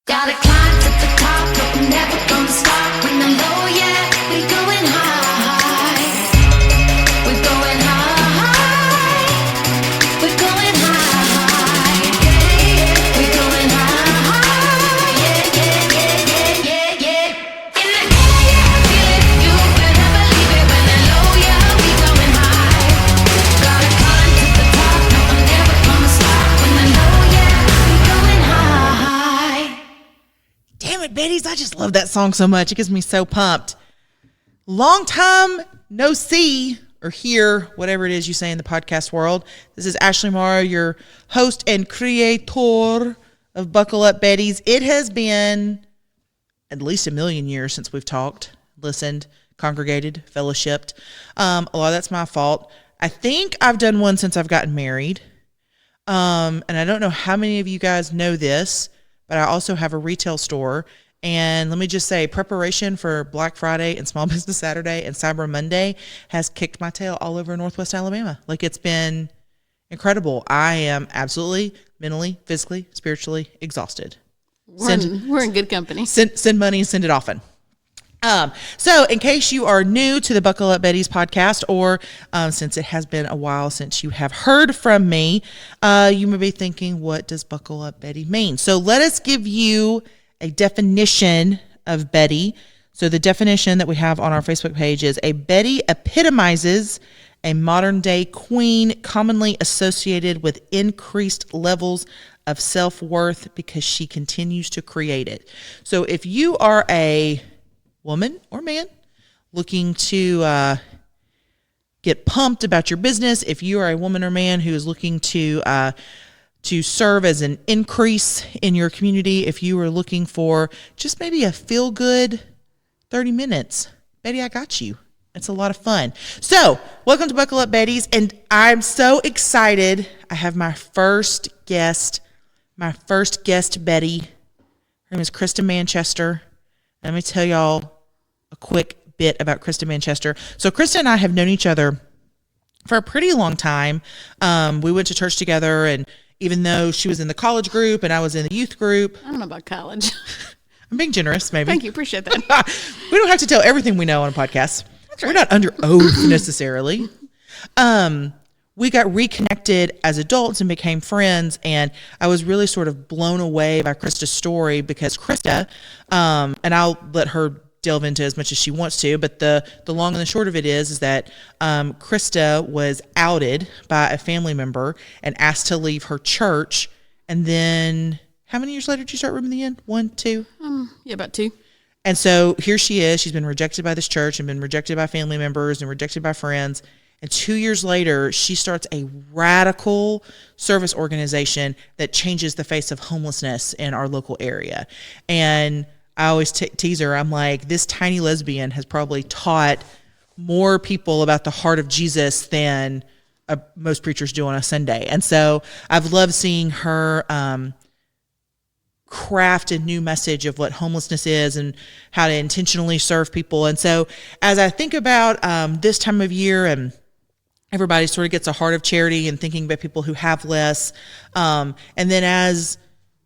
Gotta climb to the top, but we're never gonna stop. When the low, yeah, we going high. We're going high. We're going high. We're going high. Yeah, yeah, yeah, yeah, yeah, yeah. In the air, yeah, feel it. You better believe it. When the low, yeah, we going high. Gotta climb to the top, no, we're never gonna stop. When the low, yeah, we going high. Damn it, Betty's. I just love that song so much. It gets me so pumped. Long time no see or hear, whatever it is you say in the podcast world. This is Ashley Morrow, your host and creator of Buckle Up Betty's. It has been at least 1,000,000 years since we've talked, listened, congregated, fellowshipped. A lot of that's my fault. I think I've done one since I've gotten married. And I don't know how many of you guys know this, but I also have a retail store. And let me just say, preparation for Black Friday and Small Business Saturday and Cyber Monday has kicked my tail all over Northwest Alabama. Like, it's been incredible. I am absolutely mentally, physically, spiritually exhausted. We're in good company. Send money, send it often. So in case you are new to the Buckle Up Betty's podcast, or since it has been a while since you have heard from me, you may be thinking, what does Buckle Up Betty mean? So let us give you a definition of Betty. So the definition that we have on our Facebook page is: a Betty epitomizes a modern day queen commonly associated with increased levels of self-worth because she continues to create it. So if you are a woman or man looking to get pumped about your business, if you are a woman or man who is looking to serve as an increase in your community, if you are looking for just maybe a feel-good 30 minutes, Betty, I got you. It's a lot of fun. So welcome to Buckle Up Betty's, and I'm so excited. I have my first guest Betty. Her name is Krista Manchester. Let me tell y'all a quick bit about Krista Manchester. So Krista and I have known each other for a pretty long time. We went to church together, and even though she was in the college group and I was in the youth group. I don't know about college. I'm being generous, maybe. Thank you. Appreciate that. We don't have to tell everything we know on a podcast. That's right. We're not under oath necessarily. We got reconnected as adults and became friends, and I was really sort of blown away by Krista's story because Krista, and I'll let her delve into as much as she wants to, but the long and the short of it is that Krista was outed by a family member and asked to leave her church, and then how many years later did you start Room in the Inn? 1, 2? Yeah, about 2. And so here she is. She's been rejected by this church and been rejected by family members and rejected by friends. And 2 years later, she starts a radical service organization that changes the face of homelessness in our local area. And I always tease her. I'm like, this tiny lesbian has probably taught more people about the heart of Jesus than most preachers do on a Sunday. And so I've loved seeing her craft a new message of what homelessness is and how to intentionally serve people. And so as I think about this time of year, and everybody sort of gets a heart of charity and thinking about people who have less. And then as,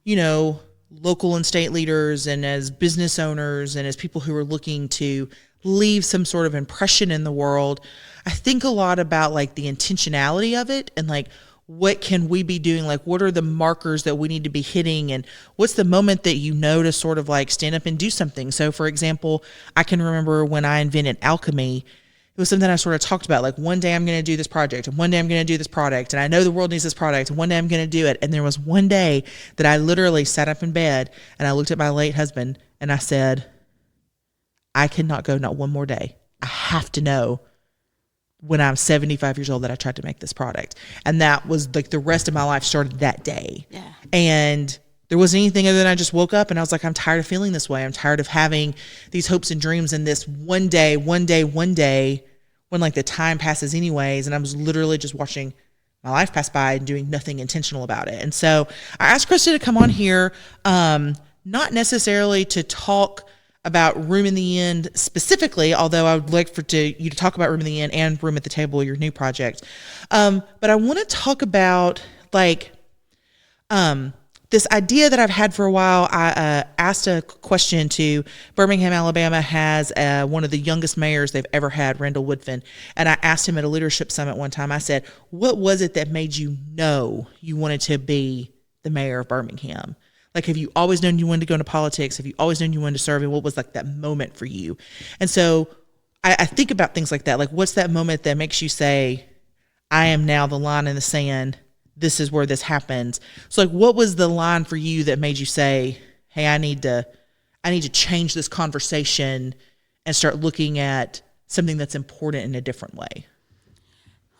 you know, local and state leaders and as business owners and as people who are looking to leave some sort of impression in the world, I think a lot about like the intentionality of it and like, what can we be doing? Like, what are the markers that we need to be hitting? And what's the moment that you know to sort of like stand up and do something? So for example, I can remember when I invented alchemy, it was something I sort of talked about, like one day I'm going to do this project and one day I'm going to do this product. And I know the world needs this product and one day I'm going to do it. And there was one day that I literally sat up in bed and I looked at my late husband and I said, I cannot go not one more day. I have to know when I'm 75 years old that I tried to make this product. And that was like the rest of my life started that day. Yeah. And there wasn't anything other than I just woke up and I was like, I'm tired of feeling this way. I'm tired of having these hopes and dreams and this one day, when like the time passes anyways. And I was literally just watching my life pass by and doing nothing intentional about it. And so I asked Krista to come on here, not necessarily to talk about Room in the Inn specifically, although I would like you to talk about Room in the Inn and Room at the Table, your new project. But I want to talk about like this idea that I've had for a while. I asked a question to Birmingham, Alabama has one of the youngest mayors they've ever had, Randall Woodfin. And I asked him at a leadership summit one time, I said, what was it that made you know you wanted to be the mayor of Birmingham? Like, have you always known you wanted to go into politics? Have you always known you wanted to serve? And what was like that moment for you? And so I think about things like that. Like, what's that moment that makes you say, I am now the line in the sand. This is where this happens. So like, what was the line for you that made you say, hey, I need to change this conversation and start looking at something that's important in a different way?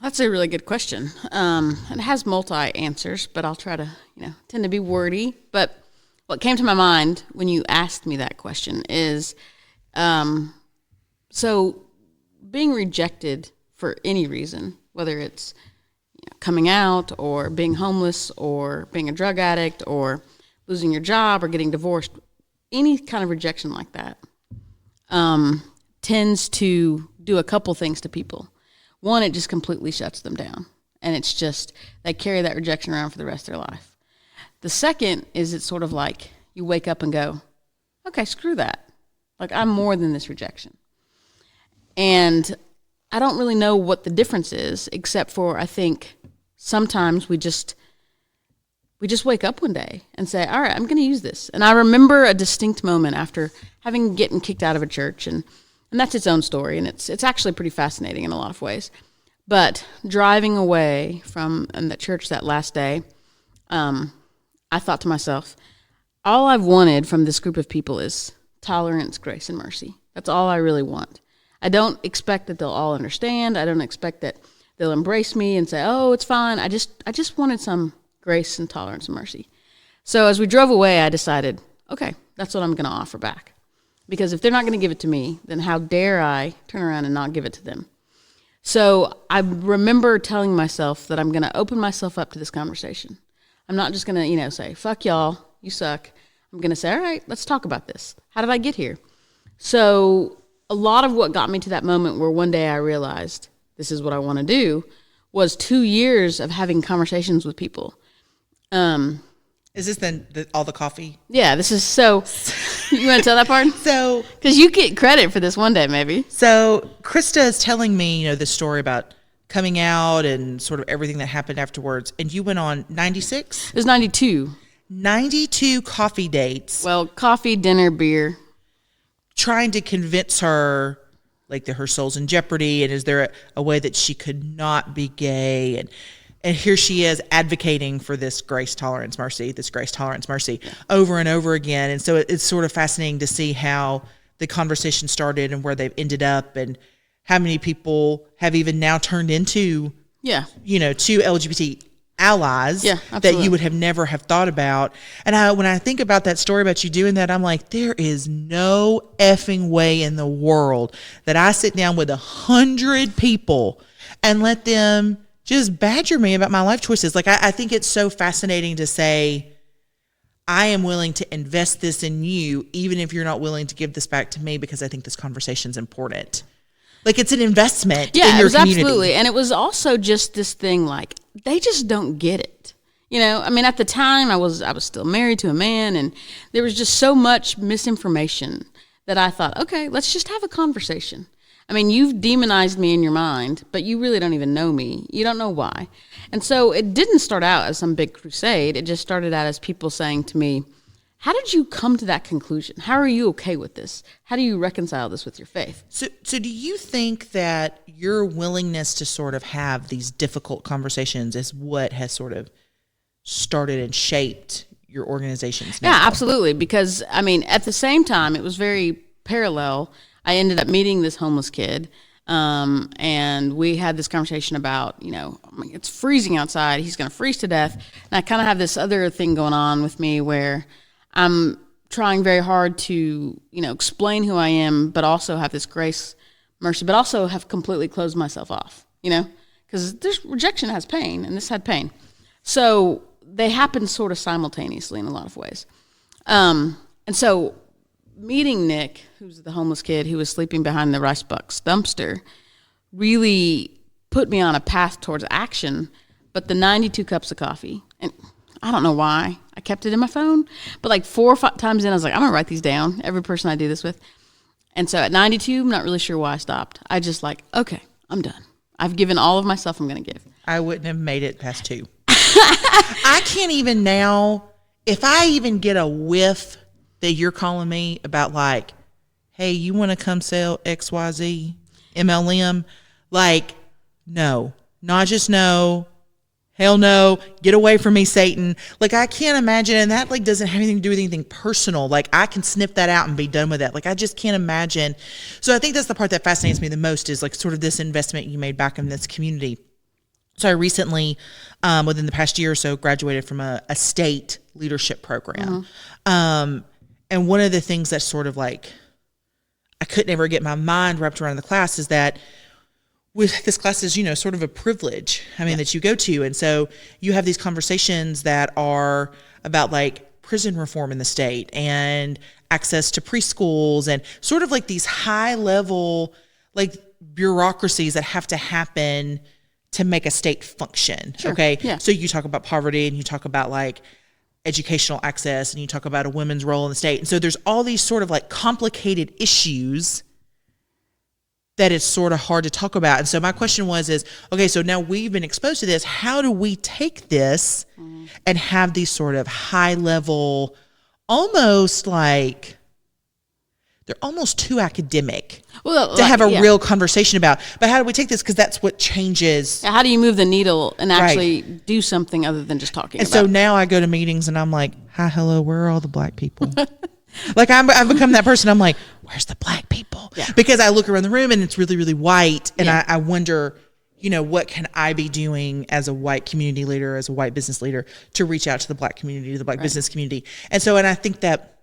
That's a really good question. It has multi answers, but I'll try to, tend to be wordy. But what came to my mind when you asked me that question is, so being rejected for any reason, whether it's coming out or being homeless or being a drug addict or losing your job or getting divorced, any kind of rejection like that tends to do a couple things to people. One, it just completely shuts them down. And it's just, they carry that rejection around for the rest of their life. The second is it's sort of like you wake up and go, okay, screw that. Like, I'm more than this rejection. And I don't really know what the difference is, except for I think sometimes we just wake up one day and say, all right, I'm going to use this. And I remember a distinct moment after getting kicked out of a church, and that's its own story, and it's actually pretty fascinating in a lot of ways. But driving away from the church that last day, I thought to myself, all I've wanted from this group of people is tolerance, grace, and mercy. That's all I really want. I don't expect that they'll all understand. I don't expect that they'll embrace me and say, oh, it's fine. I just wanted some grace and tolerance and mercy. So as we drove away, I decided, okay, that's what I'm going to offer back. Because if they're not going to give it to me, then how dare I turn around and not give it to them? So I remember telling myself that I'm going to open myself up to this conversation. I'm not just going to, say, fuck y'all, you suck. I'm going to say, all right, let's talk about this. How did I get here? So a lot of what got me to that moment where one day I realized this is what I want to do was 2 years of having conversations with people. Is this then all the coffee? Yeah, this is so. You want to tell that part? So, because you get credit for this one day, maybe. So Krista is telling me, this story about coming out and sort of everything that happened afterwards. And you went on 96? It was 92. 92 coffee dates. Well, coffee, dinner, beer. Trying to convince her, like, that her soul's in jeopardy, and is there a way that she could not be gay, and here she is advocating for this grace, tolerance, mercy over and over again. And so it's sort of fascinating to see how the conversation started and where they've ended up, and how many people have even now turned into, two LGBT allies that you would have never have thought about. And when I think about that story about you doing that, I'm like, there is no effing way in the world that I sit down with 100 people and let them just badger me about my life choices. Like, I think it's so fascinating to say, I am willing to invest this in you, even if you're not willing to give this back to me, because I think this conversation's important. Like, it's an investment in your community. Absolutely. And it was also just this thing, like, they just don't get it. At the time I was still married to a man, and there was just so much misinformation that I thought, okay, let's just have a conversation. You've demonized me in your mind, but you really don't even know me. You don't know why. And so it didn't start out as some big crusade. It just started out as people saying to me, how did you come to that conclusion? How are you okay with this? How do you reconcile this with your faith? So do you think that your willingness to sort of have these difficult conversations is what has sort of started and shaped your organization's now? Yeah, absolutely. Because, at the same time, it was very parallel. I ended up meeting this homeless kid, and we had this conversation about, it's freezing outside. He's going to freeze to death. And I kind of have this other thing going on with me where I'm trying very hard to, explain who I am, but also have this grace, mercy, but also have completely closed myself off, because there's rejection has pain, and this had pain. So they happen sort of simultaneously in a lot of ways. And so meeting Nick, who's the homeless kid who was sleeping behind the Rice Bucks dumpster, really put me on a path towards action. But the 92 cups of coffee, and I don't know why I kept it in my phone, but like 4 or 5 times in, I was like, I'm going to write these down, every person I do this with. And so at 92, I'm not really sure why I stopped. I just like, okay, I'm done. I've given all of myself I'm going to give. I wouldn't have made it past 2. I can't even now, if I even get a whiff that you're calling me about like, hey, you want to come sell XYZ MLM? Like, no, not just no. Hell no, get away from me, Satan. Like, I can't imagine, and that like doesn't have anything to do with anything personal. Like, I can snip that out and be done with that. Like, I just can't imagine. So I think that's the part that fascinates me the most is like sort of this investment you made back in this community. So I recently, within the past year or so, graduated from a state leadership program. And one of the things that's sort of like, I couldn't ever get my mind wrapped around the class is that with this class is, sort of a privilege, that you go to. And so you have these conversations that are about like prison reform in the state and access to preschools and sort of like these high level, like bureaucracies that have to happen to make a state function. Sure. Okay. Yeah. So you talk about poverty and you talk about like educational access and you talk about a women's role in the state. And so there's all these sort of like complicated issues that it's sort of hard to talk about. And so my question is, okay, so now we've been exposed to this. How do we take this and have these sort of high level, almost like, they're almost too academic to have a real conversation about. But how do we take this? Because that's what changes. How do you move the needle and actually do something other than just talking and about it? So now I go to meetings and I'm like, hi, hello, where are all the black people? Like I've become that person. I'm like, where's the black people? Yeah. Because I look around the room and it's really, really white. And Yeah. I wonder, what can I be doing as a white community leader, as a white business leader to reach out to the black community, to the black business community. And I think that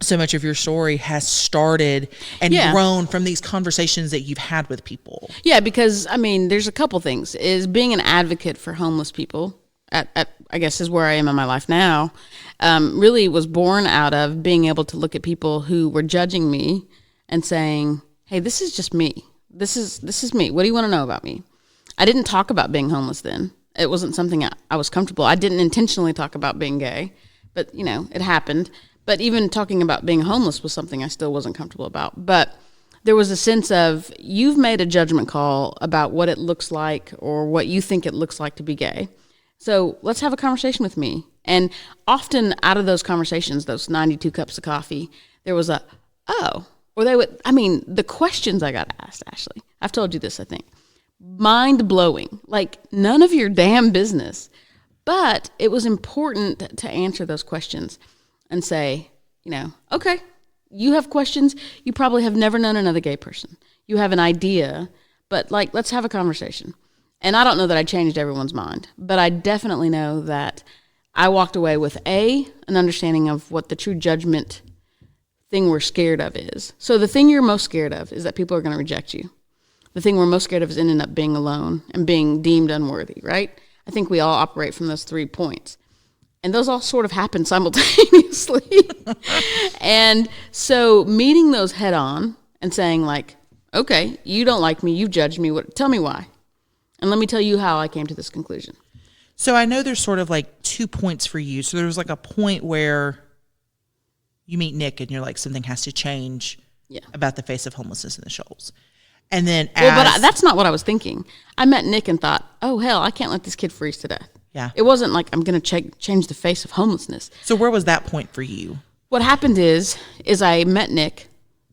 so much of your story has started and grown from these conversations that you've had with people. Yeah, because there's a couple things. Is being an advocate for homeless people at I guess is where I am in my life now. Really was born out of being able to look at people who were judging me and saying, "Hey, this is just me. This is me. What do you want to know about me?" I didn't talk about being homeless then. It wasn't something I was comfortable. I didn't intentionally talk about being gay, but it happened. But even talking about being homeless was something I still wasn't comfortable about. But there was a sense of, you've made a judgment call about what it looks like or what you think it looks like to be gay. So let's have a conversation with me. And often out of those conversations, those 92 cups of coffee, there was or they would, the questions I got asked, Ashley, I've told you this, I think, mind blowing, like none of your damn business. But it was important to answer those questions and say, okay, you have questions. You probably have never known another gay person. You have an idea, but like, let's have a conversation. And I don't know that I changed everyone's mind, but I definitely know that I walked away with an understanding of what the true judgment thing we're scared of is. So the thing you're most scared of is that people are going to reject you. The thing we're most scared of is ending up being alone and being deemed unworthy, right? I think we all operate from those 3 points. And those all sort of happen simultaneously. And so meeting those head on and saying like, okay, you don't like me, you judged me, tell me why. And let me tell you how I came to this conclusion. So I know there's sort of like 2 points for you. So there was like a point where you meet Nick and you're like, something has to change about the face of homelessness in the Shoals. And then that's not what I was thinking. I met Nick and thought, oh, hell, I can't let this kid freeze to death. Yeah. It wasn't like I'm going to change the face of homelessness. So where was that point for you? What happened is I met Nick,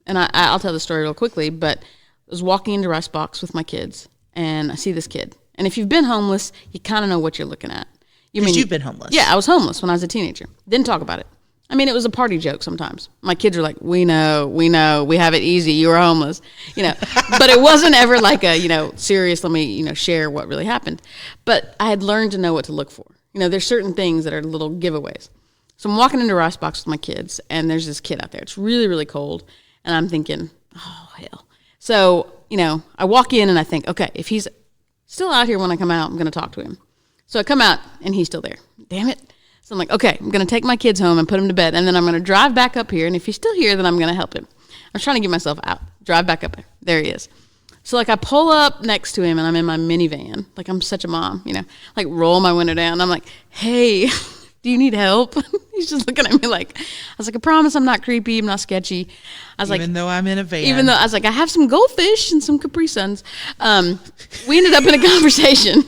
and I'll tell the story real quickly, but I was walking into Rice Box with my kids, and I see this kid. And if you've been homeless, you kind of know what you're looking at. You've been homeless. Yeah, I was homeless when I was a teenager. Didn't talk about it. It was a party joke sometimes. My kids are like, we know, we have it easy. You were homeless, but it wasn't ever like a, serious, let me, share what really happened. But I had learned to know what to look for. There's certain things that are little giveaways. So I'm walking into Rice Box with my kids, and there's this kid out there. It's really, really cold. And I'm thinking, oh, hell. So, I walk in and I think, okay, if he's still out here when I come out, I'm going to talk to him. So I come out and he's still there. Damn it. So I'm like, okay, I'm going to take my kids home and put them to bed. And then I'm going to drive back up here. And if he's still here, then I'm going to help him. I was trying to get myself out. Drive back up there. There he is. So like I pull up next to him and I'm in my minivan. Like I'm such a mom, like roll my window down. I'm like, hey, do you need help? He's just looking at me like, I was like, I promise I'm not creepy. I'm not sketchy. I was Even though I'm in a van. even though I was like, I have some goldfish and some Capri Suns. We ended up in a conversation,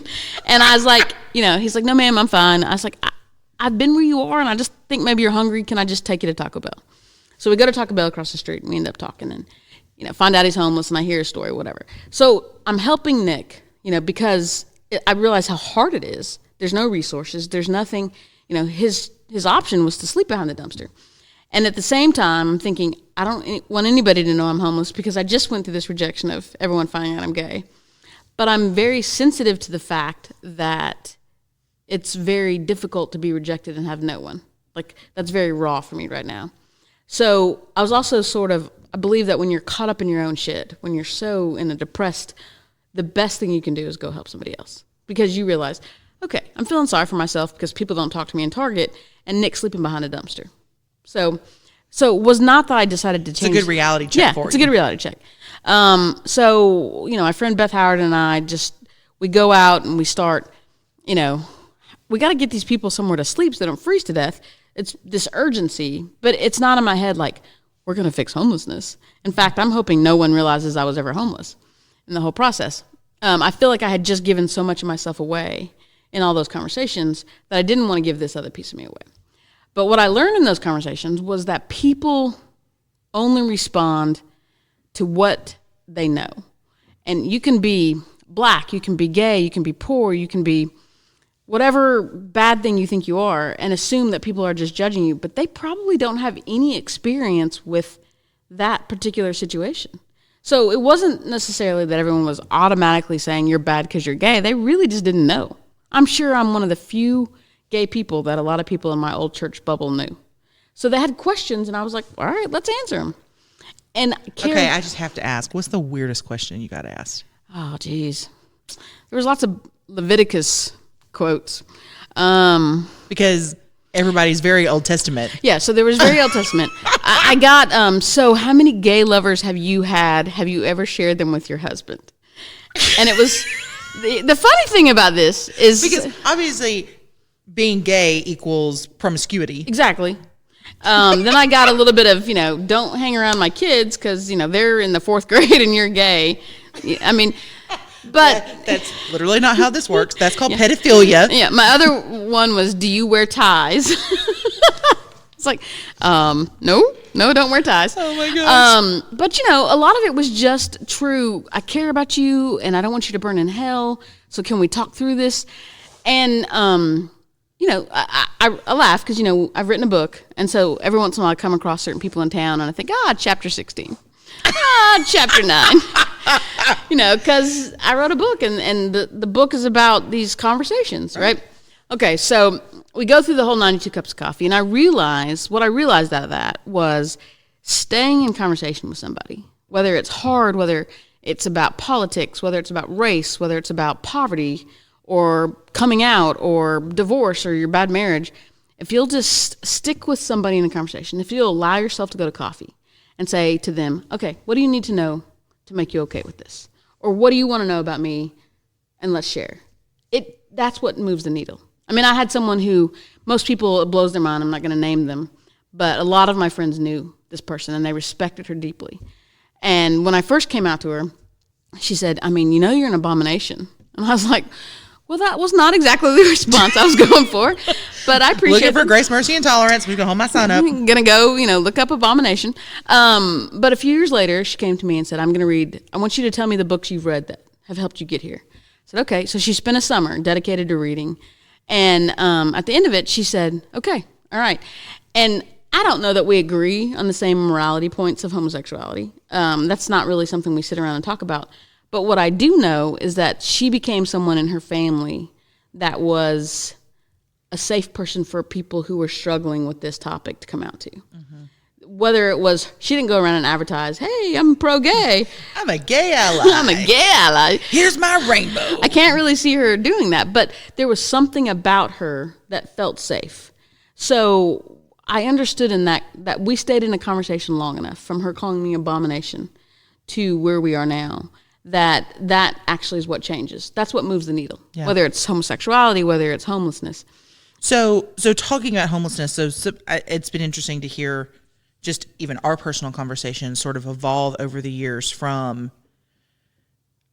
and I was like, he's like, no, ma'am, I'm fine. I was like, I've been where you are, and I just think maybe you're hungry. Can I just take you to Taco Bell? So we go to Taco Bell across the street, and we end up talking, and find out he's homeless, and I hear his story, whatever. So I'm helping Nick, because I realize how hard it is. There's no resources. There's nothing. His option was to sleep behind the dumpster. And at the same time, I'm thinking, I don't want anybody to know I'm homeless because I just went through this rejection of everyone finding out I'm gay. But I'm very sensitive to the fact that it's very difficult to be rejected and have no one. Like, that's very raw for me right now. So I was also I believe that when you're caught up in your own shit, when you're so in a depressed, the best thing you can do is go help somebody else. Because you realize, okay, I'm feeling sorry for myself because people don't talk to me in Target, and Nick's sleeping behind a dumpster. So it was not that I decided to change. It's a good reality check for you. Yeah, it's a good reality check. So my friend Beth Howard and I we go out and we start, we got to get these people somewhere to sleep so they don't freeze to death. It's this urgency, but it's not in my head like, we're going to fix homelessness. In fact, I'm hoping no one realizes I was ever homeless in the whole process. I feel like I had just given so much of myself away in all those conversations that I didn't want to give this other piece of me away. But what I learned in those conversations was that people only respond to what they know. And you can be black, you can be gay, you can be poor, you can be whatever bad thing you think you are, and assume that people are just judging you, but they probably don't have any experience with that particular situation. So it wasn't necessarily that everyone was automatically saying you're bad because you're gay. They really just didn't know. I'm sure I'm one of the few gay people that a lot of people in my old church bubble knew. So they had questions, and I was like, all right, let's answer them. And okay, I just have to ask, what's the weirdest question you got asked? Oh, geez. There was lots of Leviticus quotes. Because everybody's very Old Testament. Yeah, so there was very Old Testament. I got, so how many gay lovers have you had? Have you ever shared them with your husband? And it was, the funny thing about this is... Because obviously being gay equals promiscuity. Exactly. Then I got a little bit of, don't hang around my kids because, they're in the 4th grade and you're gay. I mean... But that's literally not how this works. That's called pedophilia. Yeah, my other one was, do you wear ties? It's like, no, don't wear ties. Oh my gosh. But a lot of it was just true. I care about you, and I don't want you to burn in hell. So can we talk through this? And I laugh because I've written a book, and so every once in a while I come across certain people in town, and I think, chapter 16. Chapter 9. Because I wrote a book, and the book is about these conversations, right? Okay, so we go through the whole 92 cups of coffee, and what I realized out of that was staying in conversation with somebody, whether it's hard, whether it's about politics, whether it's about race, whether it's about poverty or coming out or divorce or your bad marriage. If you'll just stick with somebody in a conversation, if you'll allow yourself to go to coffee and say to them, okay, what do you need to know to make you okay with this? Or what do you want to know about me? And let's share. That's what moves the needle. I mean, I had someone who, most people, it blows their mind, I'm not going to name them, but a lot of my friends knew this person and they respected her deeply. And when I first came out to her, she said, you're an abomination. And I was like, well, that was not exactly the response I was going for, but I appreciate it. Looking for grace, mercy, and tolerance. We're going to hold my son up. I'm going to go, look up abomination. But a few years later, she came to me and said, I want you to tell me the books you've read that have helped you get here. I said, okay. So she spent a summer dedicated to reading. And at the end of it, she said, okay, all right. And I don't know that we agree on the same morality points of homosexuality. That's not really something we sit around and talk about. But what I do know is that she became someone in her family that was a safe person for people who were struggling with this topic to come out to. Mm-hmm. Whether it was, she didn't go around and advertise, hey, I'm pro-gay. I'm a gay ally. I'm a gay ally. Here's my rainbow. I can't really see her doing that, but there was something about her that felt safe. So I understood in that we stayed in a conversation long enough, from her calling me abomination to where we are now, that actually is what changes. That's what moves the needle, whether it's homosexuality, whether it's homelessness. So talking about homelessness, it's been interesting to hear just even our personal conversations sort of evolve over the years from,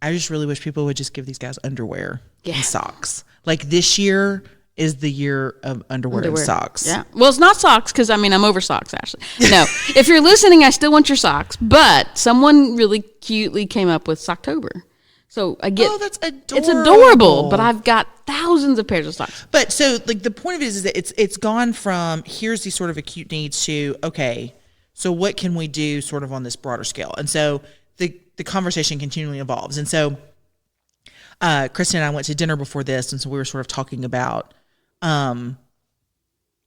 I just really wish people would just give these guys underwear and socks. Like this year is the year of underwear and socks. Yeah. Well, it's not socks because, I'm over socks, Ashley. No. If you're listening, I still want your socks. But someone really cutely came up with Socktober. So I get, that's adorable. It's adorable, but I've got thousands of pairs of socks. But so like the point of it is that it's gone from here's these sort of acute needs to, okay, so what can we do sort of on this broader scale? And so the conversation continually evolves. And so Kristen and I went to dinner before this, and so we were sort of talking about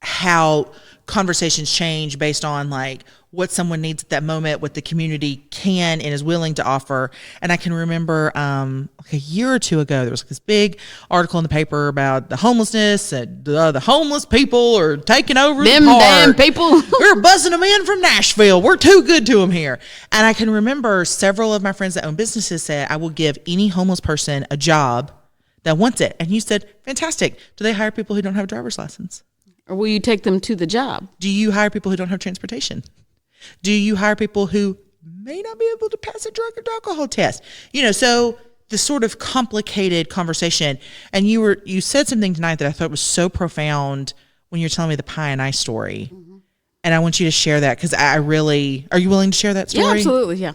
how conversations change based on like what someone needs at that moment, what the community can and is willing to offer. And I can remember like a year or two ago, there was like this big article in the paper about the homelessness and the homeless people are taking over them the park. Damn people. We're buzzing them in from Nashville. We're too good to them here. And I can remember several of my friends that own businesses said, I will give any homeless person a job that wants it. And you said, fantastic. Do they hire people who don't have a driver's license? Or will you take them to the job? Do you hire people who don't have transportation? Do you hire people who may not be able to pass a drug and alcohol test? So the sort of complicated conversation. And you said something tonight that I thought was so profound when you're telling me the pie and ice story. Mm-hmm. And I want you to share that because are you willing to share that story? Yeah, absolutely. Yeah.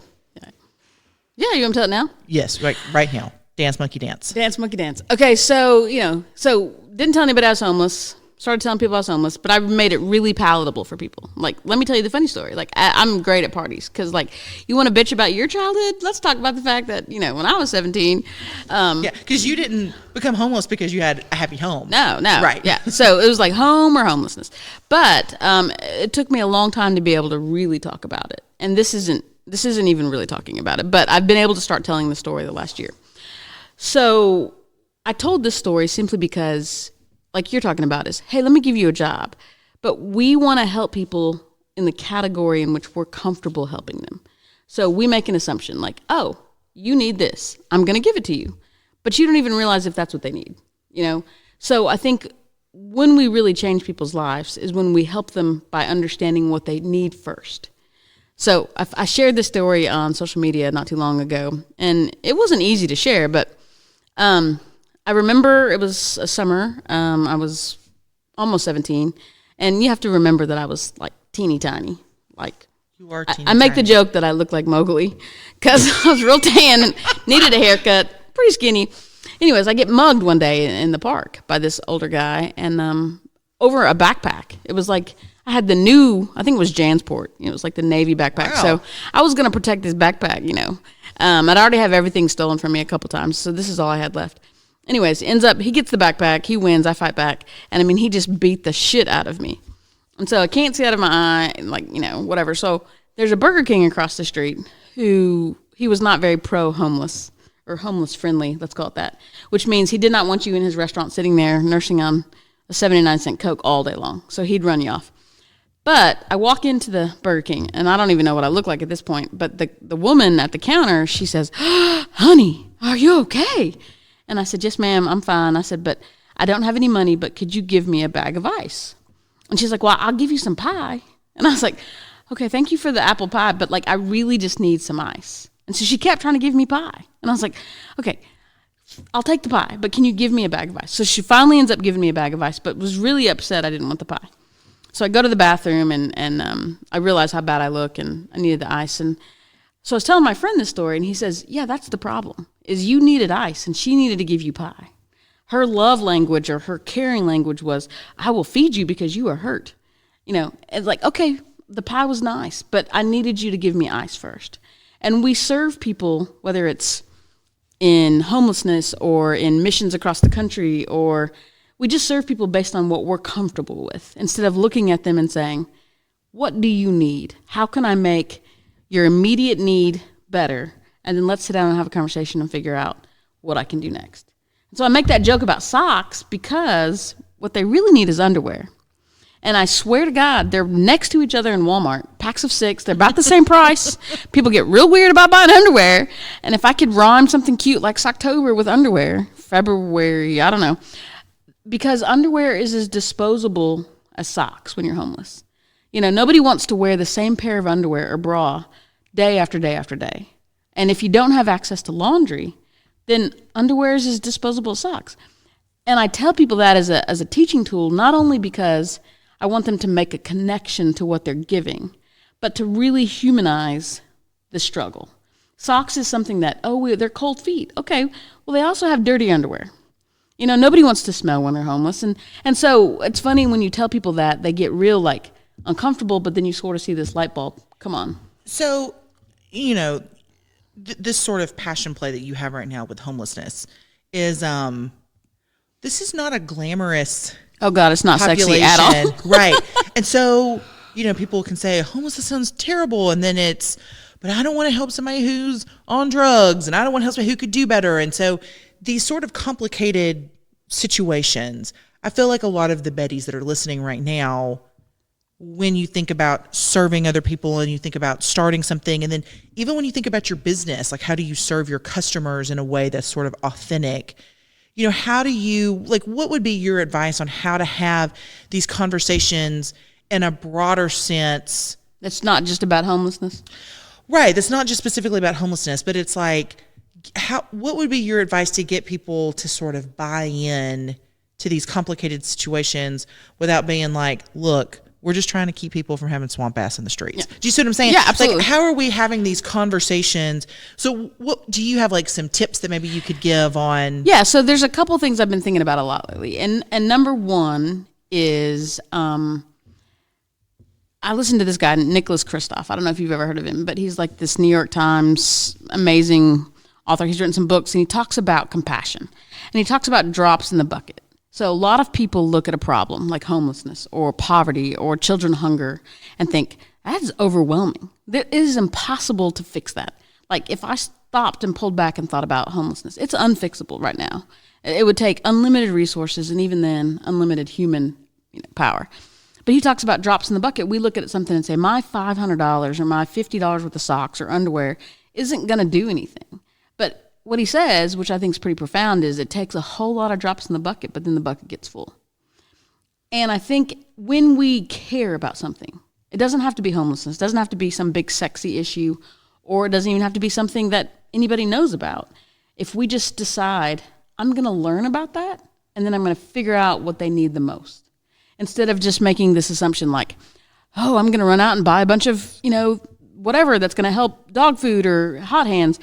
Yeah, you want to tell it now? Yes, right now. Dance, monkey, dance. Dance, monkey, dance. Okay, so didn't tell anybody I was homeless. Started telling people I was homeless, but I made it really palatable for people. Like, let me tell you the funny story. Like, I'm great at parties because, like, you want to bitch about your childhood? Let's talk about the fact that, when I was 17. Yeah, because you didn't become homeless because you had a happy home. No. Right. Yeah. So it was like home or homelessness. But it took me a long time to be able to really talk about it. And this isn't even really talking about it. But I've been able to start telling the story the last year. So I told this story simply because, like you're talking about, is, hey, let me give you a job. But we want to help people in the category in which we're comfortable helping them. So we make an assumption like, oh, you need this. I'm going to give it to you. But you don't even realize if that's what they need, So I think when we really change people's lives is when we help them by understanding what they need first. So I shared this story on social media not too long ago, and it wasn't easy to share, but I remember it was a summer. I was almost 17, and you have to remember that I was like teeny tiny. Like you are teeny I make tiny. the joke that I look like Mowgli because I was real tan and needed a haircut, pretty skinny. Anyways, I get mugged one day in the park by this older guy, and over a backpack. It was like I had the new, I think it was Jansport. It was like the Navy backpack. Wow. So I was going to protect this backpack, I'd already have everything stolen from me a couple times, so this is all I had left. Anyways, he gets the backpack, he wins, I fight back, and he just beat the shit out of me. And so I can't see out of my eye, like, whatever. So there's a Burger King across the street who, he was not very pro-homeless, or homeless friendly, let's call it that, which means he did not want you in his restaurant sitting there nursing on a 79-cent Coke all day long. So he'd run you off. But I walk into the Burger King, and I don't even know what I look like at this point, but the woman at the counter, she says, honey, are you okay? And I said, yes, ma'am, I'm fine. I said, but I don't have any money, but could you give me a bag of ice? And she's like, well, I'll give you some pie. And I was like, okay, thank you for the apple pie, but like I really just need some ice. And so she kept trying to give me pie. And I was like, okay, I'll take the pie, but can you give me a bag of ice? So she finally ends up giving me a bag of ice, but was really upset I didn't want the pie. So I go to the bathroom, and I realize how bad I look, and I needed the ice. And so I was telling my friend this story, and he says, yeah, that's the problem, is you needed ice, and she needed to give you pie. Her love language or her caring language was, I will feed you because you are hurt. It's like, okay, the pie was nice, but I needed you to give me ice first. And we serve people, whether it's in homelessness or in missions across the country, or we just serve people based on what we're comfortable with, instead of looking at them and saying, what do you need? How can I make your immediate need better? And then let's sit down and have a conversation and figure out what I can do next. And so I make that joke about socks because what they really need is underwear. And I swear to God, they're next to each other in Walmart, packs of 6. They're about the same price. People get real weird about buying underwear. And if I could rhyme something cute like Socktober with underwear, February, I don't know, because underwear is as disposable as socks when you're homeless. You know, nobody wants to wear the same pair of underwear or bra day after day after day. And if you don't have access to laundry, then underwear is as disposable as socks. And I tell people that as a teaching tool, not only because I want them to make a connection to what they're giving, but to really humanize the struggle. Socks is something that, they're cold feet. Okay, well, they also have dirty underwear. You know, nobody wants to smell when they're homeless. And so it's funny when you tell people that, they get real, like, uncomfortable, but then you sort of see this light bulb. Come on. So, you know, this sort of passion play that you have right now with homelessness is, this is not a glamorous Oh, God, it's not sexy at all. Right. And so, you know, people can say, homelessness sounds terrible. And then but I don't want to help somebody who's on drugs, and I don't want to help somebody who could do better. And so these sort of complicated situations, I feel like a lot of the Bettys that are listening right now, when you think about serving other people and you think about starting something, and then even when you think about your business, like how do you serve your customers in a way that's sort of authentic? You know, how do you, like, what would be your advice on how to have these conversations in a broader sense? It's not just about homelessness. Right. That's not just specifically about homelessness, but it's like, what would be your advice to get people to sort of buy in to these complicated situations without being like, look, we're just trying to keep people from having swamp ass in the streets. Yeah. Do you see what I'm saying? Yeah, absolutely. Like, how are we having these conversations? So what do you have, like, some tips that maybe you could give on? Yeah. So there's a couple things I've been thinking about a lot lately. And number one is, I listened to this guy, Nicholas Kristof. I don't know if you've ever heard of him, but he's like this New York Times amazing author. He's written some books, and he talks about compassion. And he talks about drops in the bucket. So a lot of people look at a problem like homelessness or poverty or children hunger and think, that's overwhelming. It is impossible to fix that. Like, if I stopped and pulled back and thought about homelessness, it's unfixable right now. It would take unlimited resources, and even then, unlimited human power. But he talks about drops in the bucket. We look at something and say, my $500 or my $50 worth of socks or underwear isn't going to do anything. But what he says, which I think is pretty profound, is it takes a whole lot of drops in the bucket, but then the bucket gets full. And I think when we care about something, it doesn't have to be homelessness. It doesn't have to be some big sexy issue, or it doesn't even have to be something that anybody knows about. If we just decide, I'm going to learn about that, and then I'm going to figure out what they need the most. Instead of just making this assumption like, oh, I'm going to run out and buy a bunch of, whatever that's going to help dog food or hot hands.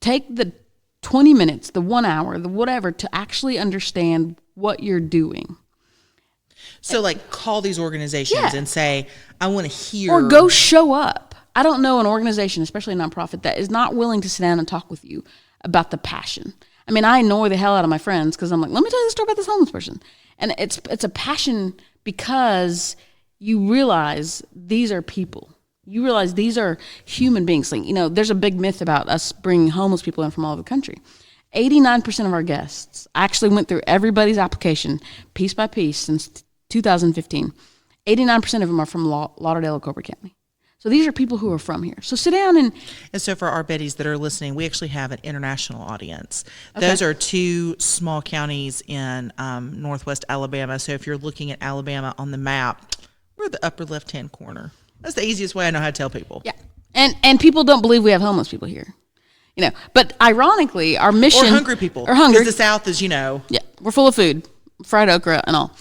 Take the 20 minutes, the 1 hour, the whatever, to actually understand what you're doing. So, like, call these organizations and say, I want to hear. Or go show up. I don't know an organization, especially a nonprofit, that is not willing to sit down and talk with you about the passion. I mean, I annoy the hell out of my friends because I'm like, let me tell you the story about this homeless person. And it's a passion because you realize these are people. You realize these are human beings. Like, there's a big myth about us bringing homeless people in from all over the country. 89% of our guests, I actually went through everybody's application piece by piece since 2015. 89% of them are from Lauderdale or Coburg County. So these are people who are from here. So sit down and so for our Bettys that are listening, we actually have an international audience. Okay. Those are two small counties in northwest Alabama. So if you're looking at Alabama on the map, we're the upper left-hand corner. That's the easiest way I know how to tell people. Yeah. And people don't believe we have homeless people here. But ironically, our mission... Or hungry people. Or hungry. Because the South is, Yeah, we're full of food. Fried okra and all.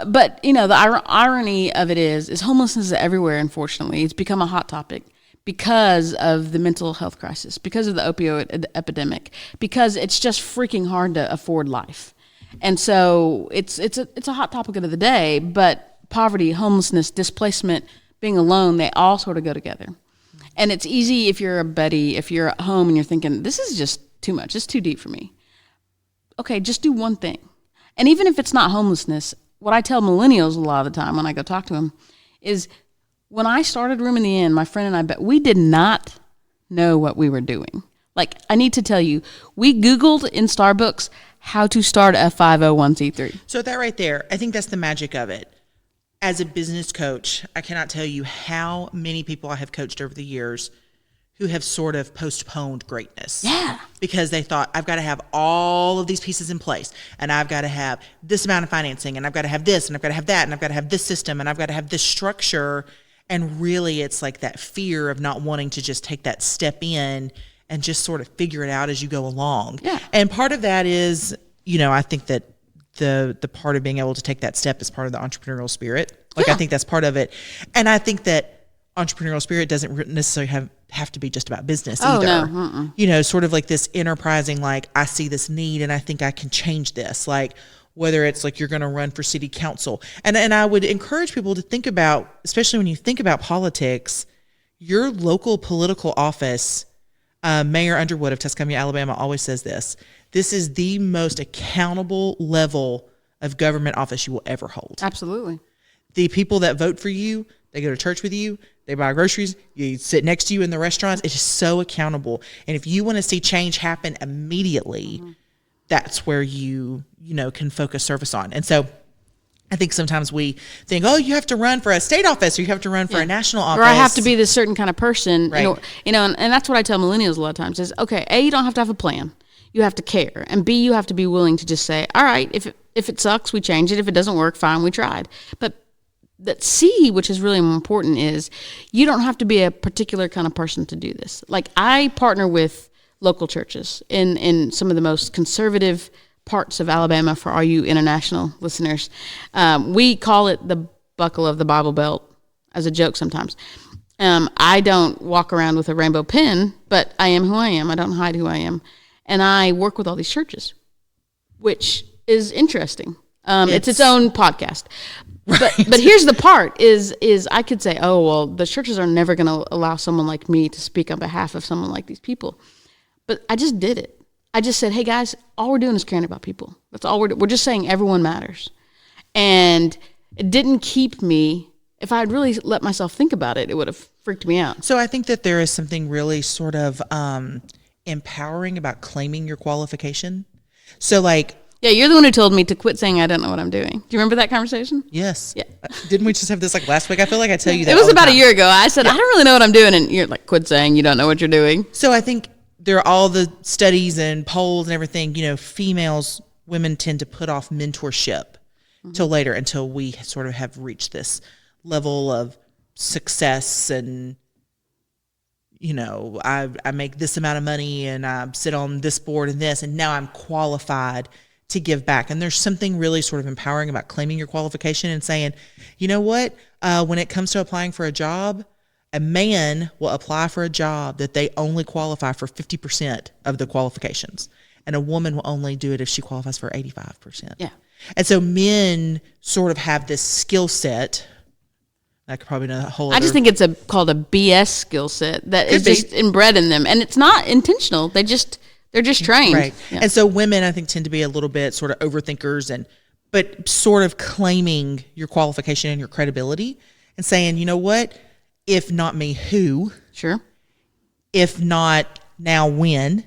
But, the irony of it is homelessness is everywhere, unfortunately. It's become a hot topic because of the mental health crisis, because of the opioid epidemic, because it's just freaking hard to afford life. And so it's a hot topic of the day, but poverty, homelessness, displacement, being alone, they all sort of go together. And it's easy if you're a Betty, if you're at home and you're thinking, this is just too much, it's too deep for me. Okay, just do one thing. And even if it's not homelessness, what I tell millennials a lot of the time when I go talk to them is when I started Room in the Inn, my friend and I, we did not know what we were doing. Like, I need to tell you, we Googled in Starbucks how to start a 501c3. So that right there, I think that's the magic of it. As a business coach, I cannot tell you how many people I have coached over the years who have sort of postponed greatness. Yeah. Because they thought, I've got to have all of these pieces in place, and I've got to have this amount of financing, and I've got to have this, and I've got to have that, and I've got to have this system, and I've got to have this structure. And really, it's like that fear of not wanting to just take that step in and just sort of figure it out as you go along. Yeah. And part of that is, you know, I think that the part of being able to take that step is part of the entrepreneurial spirit. Like, I think that's part of it. And I think that entrepreneurial spirit doesn't necessarily have to be just about business either. No. You know, sort of like this enterprising, like, I see this need and I think I can change this. Like, whether it's like you're going to run for city council. And I would encourage people to think about, especially when you think about politics, your local political office. Mayor Underwood of Tuscumbia, Alabama, always says this. This is the most accountable level of government office you will ever hold. Absolutely. The people that vote for you, they go to church with you, they buy groceries, you sit next to you in the restaurants. It's just so accountable. And if you want to see change happen immediately, that's where you can focus service on. And so I think sometimes we think, oh, you have to run for a state office, or you have to run for a national office, or I have to be this certain kind of person. Right. And that's what I tell millennials a lot of times is, okay, A, you don't have to have a plan. You have to care. And B, you have to be willing to just say, all right, if it sucks, we change it. If it doesn't work, fine, we tried. But that C, which is really important, is you don't have to be a particular kind of person to do this. Like, I partner with local churches in some of the most conservative parts of Alabama for all you international listeners. We call it the buckle of the Bible Belt as a joke sometimes. I don't walk around with a rainbow pin, but I am who I am. I don't hide who I am. And I work with all these churches, which is interesting. It's its own podcast. But here's the part is I could say, oh, well, the churches are never going to allow someone like me to speak on behalf of someone like these people. But I just did it. I just said, hey, guys, all we're doing is caring about people. That's all we're just saying everyone matters. And it didn't keep me. If I had really let myself think about it, it would have freaked me out. So I think that there is something really sort of empowering about claiming your qualification. So like, yeah, you're the one who told me to quit saying I don't know what I'm doing. Do you remember that conversation? yes. Yeah. Didn't we just have this like last week? I feel like I tell you that It was all the about a time. year ago. I said, I don't really know what I'm doing. And you're like, quit saying you don't know what you're doing. So I think there are all the studies and polls and everything, women tend to put off mentorship till later, until we sort of have reached this level of success and, I make this amount of money and I sit on this board and this, and now I'm qualified to give back. And there's something really sort of empowering about claiming your qualification and saying, you know what, when it comes to applying for a job, a man will apply for a job that they only qualify for 50% of the qualifications. And a woman will only do it if she qualifies for 85%. Yeah. And so men sort of have this skill set. I could probably know that whole I just think it's called a BS skill set that is just inbred in them. And it's not intentional. They're just trained. Right. Yeah. And so women, I think, tend to be a little bit sort of overthinkers, but sort of claiming your qualification and your credibility and saying, you know what, if not me, who? Sure. If not now, when?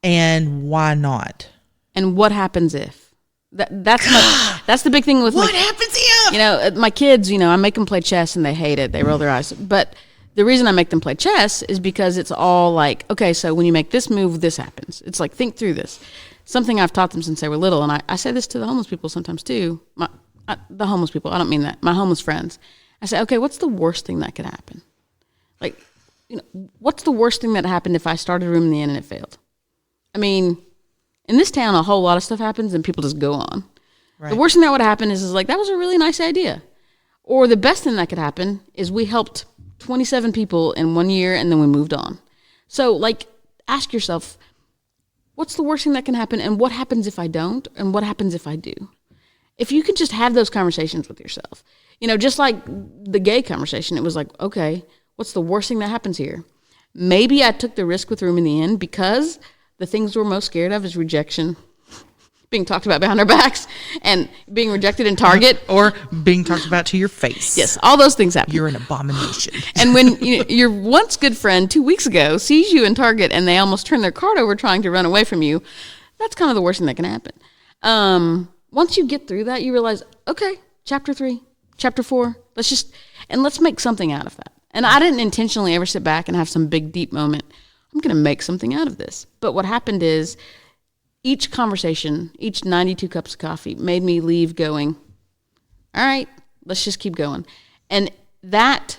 And why not? And what happens if? That's the big thing with What happens if? My kids, I make them play chess and they hate it. They roll their eyes. But the reason I make them play chess is because it's all like, okay, so when you make this move, this happens. It's like, think through this. Something I've taught them since they were little. And I say this to the homeless people sometimes too. The homeless people, I don't mean that. My homeless friends. I say, okay, what's the worst thing that could happen? Like, what's the worst thing that happened if I started a room in the inn and it failed? I mean, in this town, a whole lot of stuff happens and people just go on. Right. The worst thing that would happen is like, that was a really nice idea. Or the best thing that could happen is we helped 27 people in 1 year and then we moved on. So, like, ask yourself, what's the worst thing that can happen, and what happens if I don't, and what happens if I do? If you can just have those conversations with yourself. Just like the gay conversation, it was like, okay, what's the worst thing that happens here? Maybe I took the risk with room in the inn because the things we're most scared of is rejection, being talked about behind our backs, and being rejected in Target. Or being talked about to your face. Yes, all those things happen. You're an abomination. And when your once good friend 2 weeks ago sees you in Target and they almost turn their cart over trying to run away from you, that's kind of the worst thing that can happen. Once you get through that, you realize, okay, chapter 3, chapter 4, let's make something out of that. And I didn't intentionally ever sit back and have some big, deep moment. I'm going to make something out of this. But what happened is each conversation, each 92 cups of coffee made me leave going, all right, let's just keep going. And that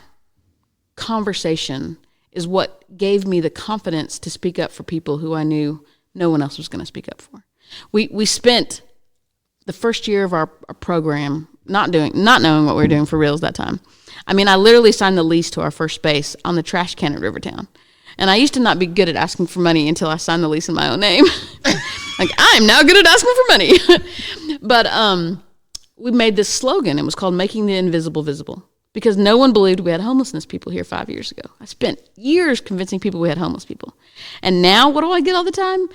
conversation is what gave me the confidence to speak up for people who I knew no one else was going to speak up for. We spent the first year of our program not knowing what we were doing for reals that time. I mean, I literally signed the lease to our first space on the trash can at Rivertown. And I used to not be good at asking for money until I signed the lease in my own name. Like, I'm now good at asking for money. But we made this slogan. It was called Making the Invisible Visible, because no one believed we had homelessness people here 5 years ago. I spent years convincing people we had homeless people. And now what do I get all the time?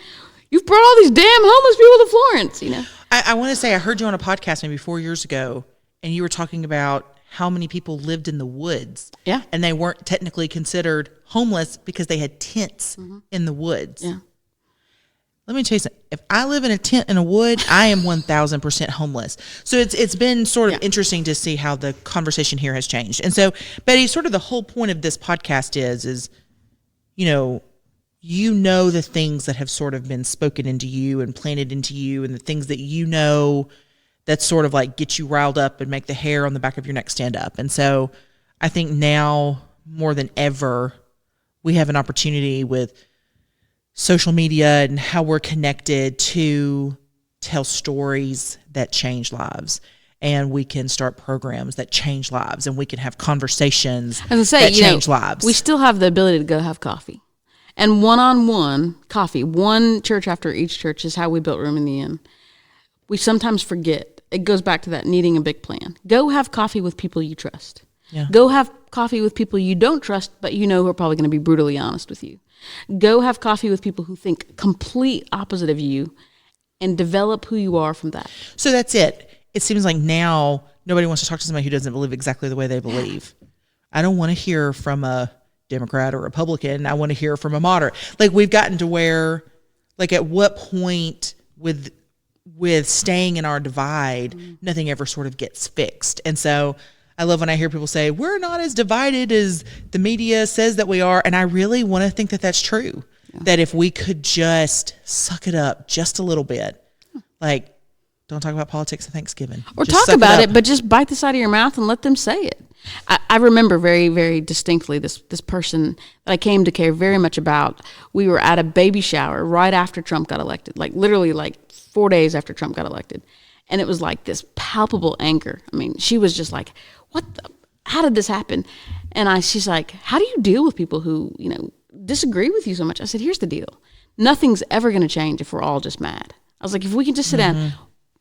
You've brought all these damn homeless people to Florence, you know? I want to say I heard you on a podcast maybe 4 years ago, and you were talking about how many people lived in the woods. Yeah. And they weren't technically considered homeless because they had tents in the woods. Yeah. Let me tell you something. If I live in a tent in a wood, I am 1,000% homeless. So it's been sort of interesting to see how the conversation here has changed. And so, Betty, sort of the whole point of this podcast is, you know the things that have sort of been spoken into you and planted into you, and the things that you know that sort of like get you riled up and make the hair on the back of your neck stand up. And so I think now more than ever, we have an opportunity with social media and how we're connected to tell stories that change lives. And we can start programs that change lives, and we can have conversations that change lives. We still have the ability to go have coffee. And one-on-one coffee, one church after each church, is how we built Room in the Inn. We sometimes forget. It goes back to that needing a big plan. Go have coffee with people you trust. Yeah. Go have coffee with people you don't trust, but you know who are probably going to be brutally honest with you. Go have coffee with people who think complete opposite of you, and develop who you are from that. So that's it. It seems like now nobody wants to talk to somebody who doesn't believe exactly the way they believe. I don't want to hear from a Democrat or Republican. I want to hear from a moderate. Like, we've gotten to where, like, at what point with staying in our divide, nothing ever sort of gets fixed. And so I love when I hear people say, we're not as divided as the media says that we are. And I really want to think that that's true. Yeah. That if we could just suck it up just a little bit, like, don't talk about politics at Thanksgiving. Or just talk about it, but just bite the side of your mouth and let them say it. I remember very, very distinctly this person that I came to care very much about. We were at a baby shower right after Trump got elected, like literally like 4 days after Trump got elected. And it was like this palpable anger. I mean, she was just like, how did this happen? And she's like, how do you deal with people who, disagree with you so much? I said, here's the deal. Nothing's ever going to change if we're all just mad. I was like, if we can just sit down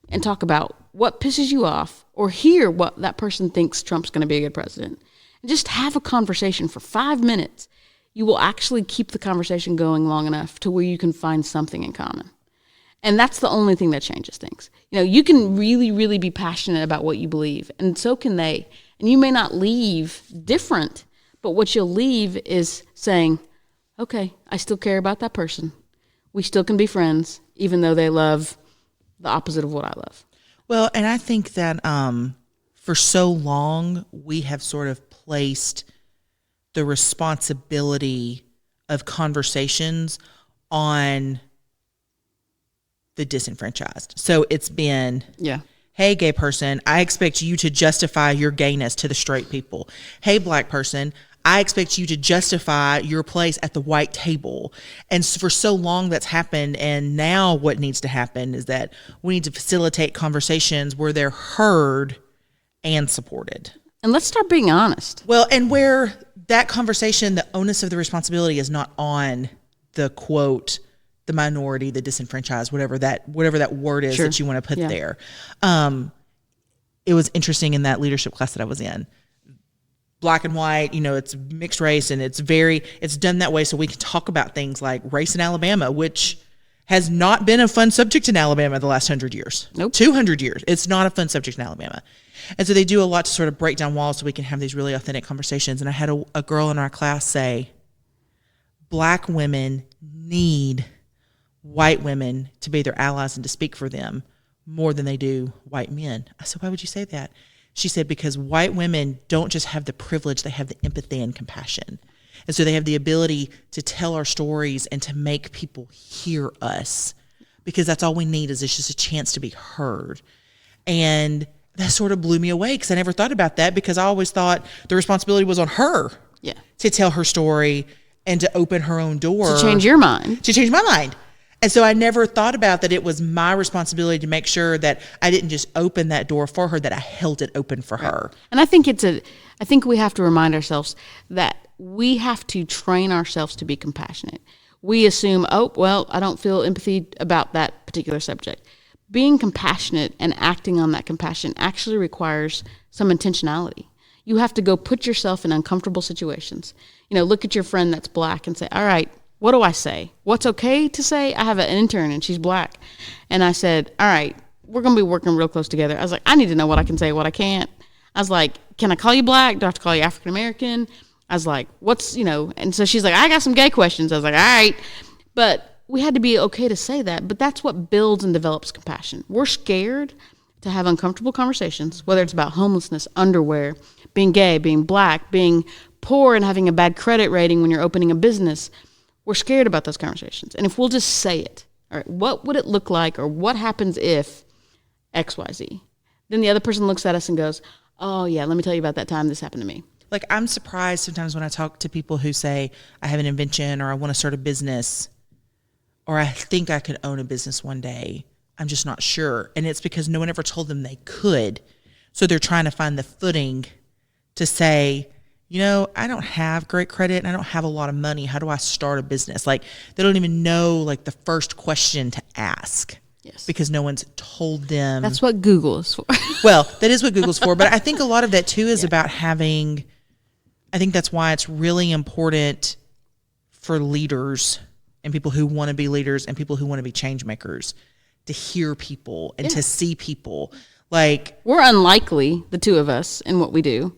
and talk about what pisses you off, or hear what that person thinks Trump's going to be a good president, and just have a conversation for 5 minutes, you will actually keep the conversation going long enough to where you can find something in common. And that's the only thing that changes things. You can really, really be passionate about what you believe, and so can they. And you may not leave different, but what you'll leave is saying, okay, I still care about that person. We still can be friends, even though they love the opposite of what I love. Well, and I think that for so long, we have sort of placed the responsibility of conversations on the disenfranchised. So it's been, hey, gay person, I expect you to justify your gayness to the straight people. Hey, black person, I expect you to justify your place at the white table. And for so long that's happened. And now what needs to happen is that we need to facilitate conversations where they're heard and supported. And let's start being honest. Well, and where that conversation, the onus of the responsibility is not on the quote, the minority, the disenfranchised, whatever that word is that you want to put there. It was interesting in that leadership class that I was in. Black and white, it's mixed race, and it's done that way so we can talk about things like race in Alabama, which has not been a fun subject in Alabama the last 100 years. Nope. 200 years. It's not a fun subject in Alabama. And so they do a lot to sort of break down walls so we can have these really authentic conversations. And I had a girl in our class say, black women need white women to be their allies and to speak for them more than they do white men. I said, why would you say that? She said, because white women don't just have the privilege, they have the empathy and compassion. And so they have the ability to tell our stories and to make people hear us, because that's all we need is just a chance to be heard. And that sort of blew me away, because I never thought about that, because I always thought the responsibility was on her to tell her story and to open her own door. To change your mind. To change my mind. And so I never thought about that it was my responsibility to make sure that I didn't just open that door for her, that I held it open for her. And I think I think we have to remind ourselves that we have to train ourselves to be compassionate. We assume, oh, well, I don't feel empathy about that particular subject. Being compassionate and acting on that compassion actually requires some intentionality. You have to go put yourself in uncomfortable situations. Look at your friend that's black and say, all right, what do I say? What's okay to say? I have an intern and she's black. And I said, all right, we're going to be working real close together. I was like, I need to know what I can say, what I can't. I was like, can I call you black? Do I have to call you African American? I was like, and so she's like, I got some gay questions. I was like, all right. But we had to be okay to say that. But that's what builds and develops compassion. We're scared to have uncomfortable conversations, whether it's about homelessness, underwear, being gay, being black, being poor and having a bad credit rating when you're opening a business. We're scared about those conversations. And if we'll just say it, all right, what would it look like, or what happens if X, Y, Z? Then the other person looks at us and goes, oh, yeah, let me tell you about that time this happened to me. Like, I'm surprised sometimes when I talk to people who say, I have an invention, or I want to start a business, or I think I could own a business one day. I'm just not sure. And it's because no one ever told them they could. So they're trying to find the footing to say, I don't have great credit and I don't have a lot of money. How do I start a business? Like, they don't even know, like, the first question to ask. Yes. Because no one's told them. That's what Google is for. Well, that is what Google's for. But I think a lot of that, too, is about having, I think that's why it's really important for leaders and people who want to be leaders and people who want to be change makers to hear people and to see people. Like, we're unlikely, the two of us, in what we do,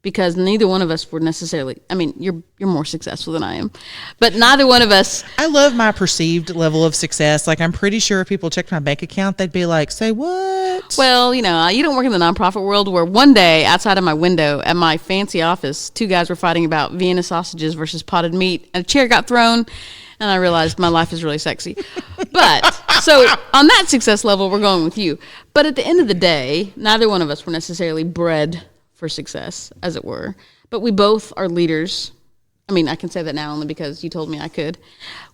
because neither one of us were necessarily, I mean, you're more successful than I am, but neither one of us. I love my perceived level of success. Like, I'm pretty sure if people checked my bank account, they'd be like, say what? Well, you don't work in the nonprofit world, where one day outside of my window at my fancy office, two guys were fighting about Vienna sausages versus potted meat, and a chair got thrown, and I realized my life is really sexy. But so on that success level, we're going with you. But at the end of the day, neither one of us were necessarily bred for success, as it were. But we both are leaders. I mean, I can say that now only because you told me I could.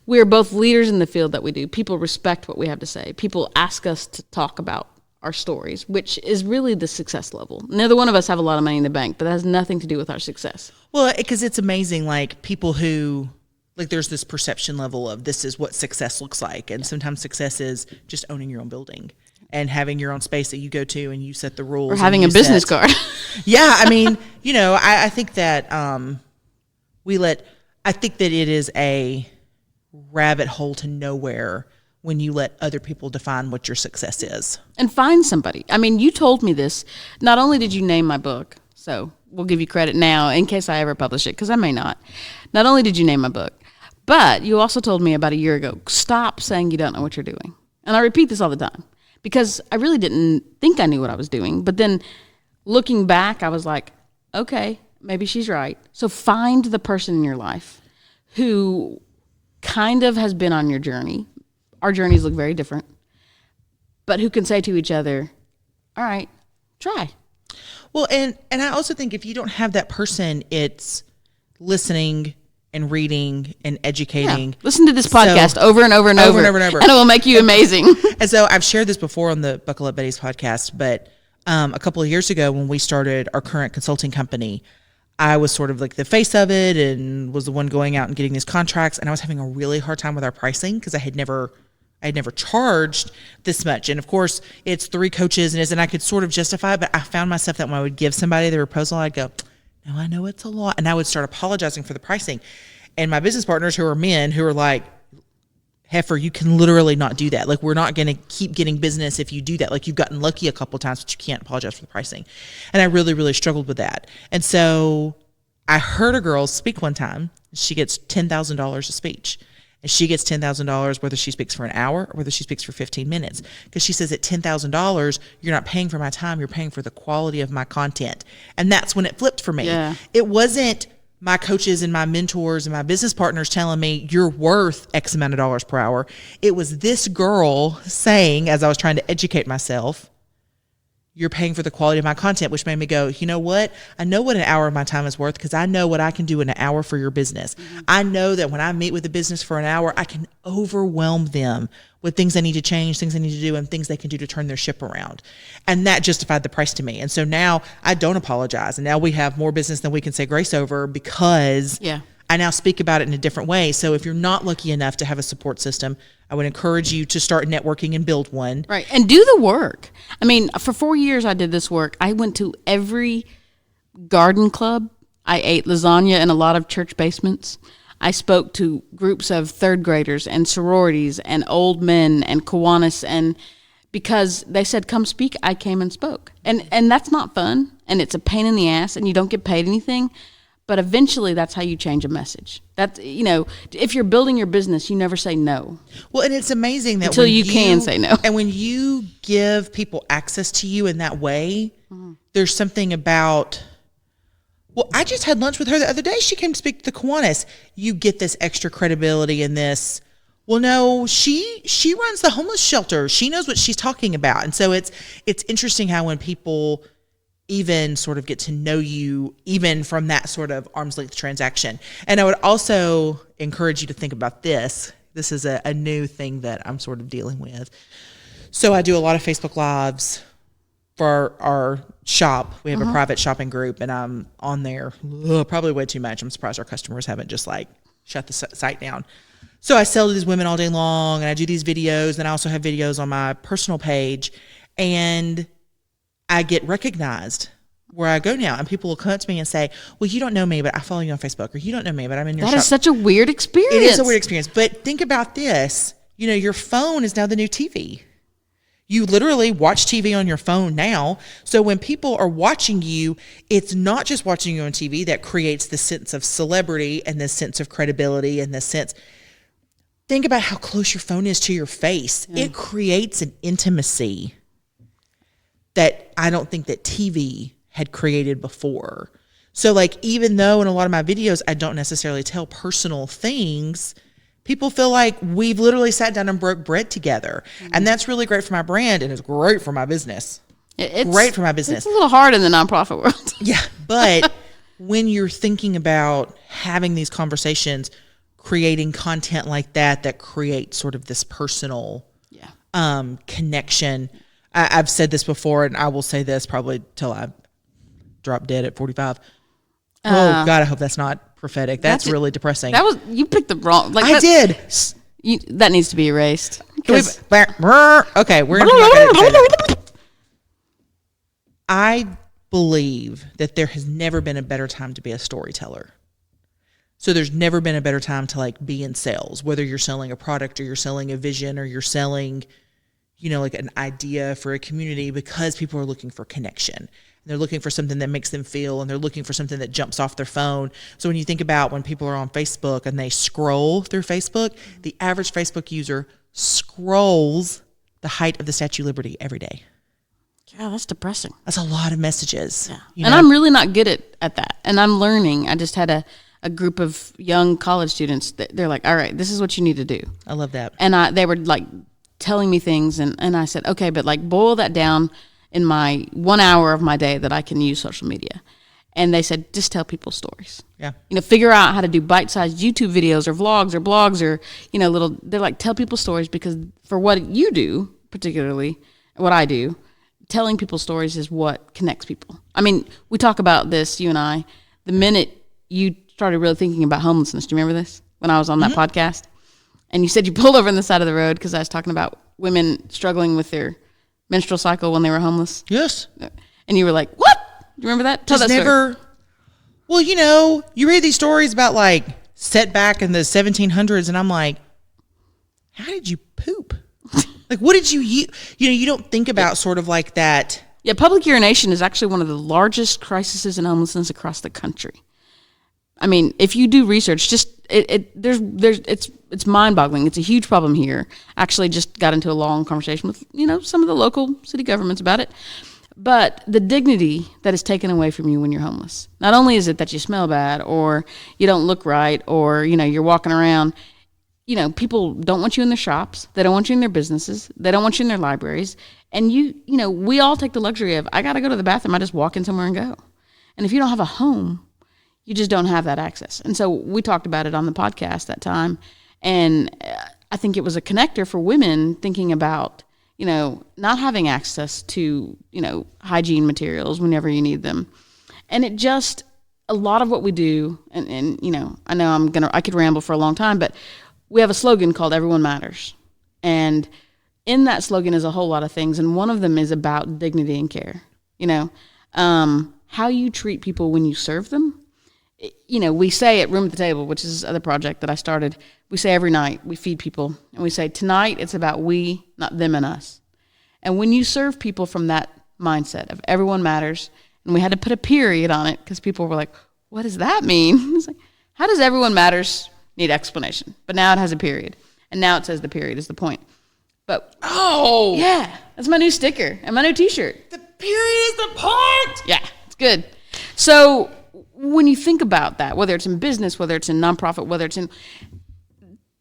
We are both leaders in the field that we do. People respect what we have to say. People ask us to talk about our stories, which is really the success level. Neither one of us have a lot of money in the bank, but that has nothing to do with our success. Well, because it's amazing, like, people who, like, there's this perception level of this is what success looks like. And sometimes success is just owning your own building and having your own space that you go to and you set the rules. Or having a business card. Yeah, I mean, I think that I think that it is a rabbit hole to nowhere when you let other people define what your success is. And find somebody. I mean, you told me this. Not only did you name my book, so we'll give you credit now in case I ever publish it, because I may not. Not only did you name my book, but you also told me about a year ago, stop saying you don't know what you're doing. And I repeat this all the time, because I really didn't think I knew what I was doing. But then looking back, I was like, okay, maybe she's right. So find the person in your life who kind of has been on your journey. Our journeys look very different, but who can say to each other, all right, try. Well, and I also think if you don't have that person, it's listening and reading and educating. Yeah. Listen to this podcast over and over and over. And over. And it will make you amazing. And so I've shared this before on the Buckle Up Betty's podcast, but a couple of years ago when we started our current consulting company, I was sort of like the face of it and was the one going out and getting these contracts. And I was having a really hard time with our pricing because I had never charged this much. And of course, it's 3 coaches and I could sort of justify it, but I found myself that when I would give somebody the proposal, I'd go, no, I know it's a lot. And I would start apologizing for the pricing. And my business partners who are men who are like, heifer, you can literally not do that. Like, we're not going to keep getting business if you do that. Like, you've gotten lucky a couple of times, but you can't apologize for the pricing. And I really, really struggled with that. And so I heard a girl speak one time. She gets $10,000 a speech. And she gets $10,000 whether she speaks for an hour or whether she speaks for 15 minutes. Because she says at $10,000, you're not paying for my time, you're paying for the quality of my content. And that's when it flipped for me. Yeah. It wasn't my coaches and my mentors and my business partners telling me you're worth X amount of dollars per hour. It was this girl saying, as I was trying to educate myself, you're paying for the quality of my content, which made me go, you know what? I know what an hour of my time is worth because I know what I can do in an hour for your business. I know that when I meet with a business for an hour, I can overwhelm them with things I need to change, things I need to do, and things they can do to turn their ship around. And that justified the price to me. And so now I don't apologize. And now we have more business than we can say grace over because I now speak about it in a different way. So if you're not lucky enough to have a support system, I would encourage you to start networking and build one. Right. And do the work. I mean, for 4 years I did this work. I went to every garden club. I ate lasagna in a lot of church basements. I spoke to groups of third graders and sororities and old men and Kiwanis, and because they said, come speak, I came and spoke. And that's not fun, and it's a pain in the ass, and you don't get paid anything. But eventually, that's how you change a message. That's, if you're building your business, you never say no. Well, and it's amazing that until you can say no. And when you give people access to you in that way, there's something about. Well, I just had lunch with her the other day. She came to speak to the Kiwanis. You get this extra credibility in this. Well, no, she runs the homeless shelter. She knows what she's talking about, and so it's interesting how when people even sort of get to know you even from that sort of arm's length transaction. And I would also encourage you to think about this. This is a new thing that I'm sort of dealing with. So I do a lot of Facebook Lives for our shop. We have a private shopping group, and I'm on there probably way too much. I'm surprised our customers haven't just shut the site down. So I sell to these women all day long, and I do these videos, and I also have videos on my personal page, and I get recognized where I go now, and people will come up to me and say, well, you don't know me, but I follow you on Facebook, or you don't know me, but I'm in your shop. That is such a weird experience. It is a weird experience, but think about this. Your phone is now the new TV. You literally watch TV on your phone now. So when people are watching you, it's not just watching you on TV that creates the sense of celebrity and the sense of credibility and the sense. Think about how close your phone is to your face. Yeah. It creates an intimacy that I don't think that TV had created before. So even though in a lot of my videos, I don't necessarily tell personal things, people feel like we've literally sat down and broke bread together. Mm-hmm. And that's really great for my brand, and it's great for my business. It's great for my business. It's a little hard in the nonprofit world. Yeah. But when you're thinking about having these conversations, creating content like that creates sort of this personal connection. I've said this before, and I will say this probably till I drop dead at 45. Oh God, I hope that's not prophetic. That's really depressing. You picked the wrong. I did. That needs to be erased. Okay, we're gonna come back and say that. I believe that there has never been a better time to be a storyteller. So there's never been a better time to be in sales, whether you're selling a product or you're selling a vision or you're selling an idea for a community, because people are looking for connection. And they're looking for something that makes them feel, and they're looking for something that jumps off their phone. So when you think about when people are on Facebook and they scroll through Facebook, the average Facebook user scrolls the height of the Statue of Liberty every day. Yeah, that's depressing. That's a lot of messages. Yeah. And I'm really not good at that. And I'm learning. I just had a group of young college students. They're like, all right, this is what you need to do. I love that. And they were telling me things, and I said, okay, but boil that down in my 1 hour of my day that I can use social media. And they said, just tell people stories. Yeah. Figure out how to do bite-sized YouTube videos or vlogs or blogs or, they're tell people stories, because for what you do, particularly what I do, telling people stories is what connects people. I mean, we talk about this, you and I, the minute you started really thinking about homelessness. Do you remember this? When I was on that podcast? And you said you pulled over on the side of the road because I was talking about women struggling with their menstrual cycle when they were homeless. Yes. And you were like, what? Do you remember that? Tell that story. Well, you read these stories about setback in the 1700s, and I'm like, how did you poop? What did you eat? You don't think about sort of that. Yeah, public urination is actually one of the largest crises in homelessness across the country. I mean, if you do research, just it's mind-boggling. It's a huge problem here. Actually, just got into a long conversation with some of the local city governments about it. But the dignity that is taken away from you when you're homeless. Not only is it that you smell bad, or you don't look right, or you're walking around. People don't want you in their shops. They don't want you in their businesses. They don't want you in their libraries. And we all take the luxury of, I got to go to the bathroom. I just walk in somewhere and go. And if you don't have a home, you just don't have that access. And so we talked about it on the podcast that time. And I think it was a connector for women thinking about, not having access to, hygiene materials whenever you need them. And it just, a lot of what we do, and I know I could ramble for a long time, but we have a slogan called Everyone Matters. And in that slogan is a whole lot of things. And one of them is about dignity and care. How you treat people when you serve them. We say at Room at the Table, which is this other project that I started, we say every night, we feed people, and we say, tonight it's about we, not them and us. And when you serve people from that mindset of everyone matters, and we had to put a period on it because people were like, what does that mean? It's like, how does everyone matters need explanation? But now it has a period. And now it says the period is the point. But, yeah, that's my new sticker and my new t-shirt. The period is the point. Yeah, it's good. So when you think about that, whether it's in business, whether it's in nonprofit, whether it's in,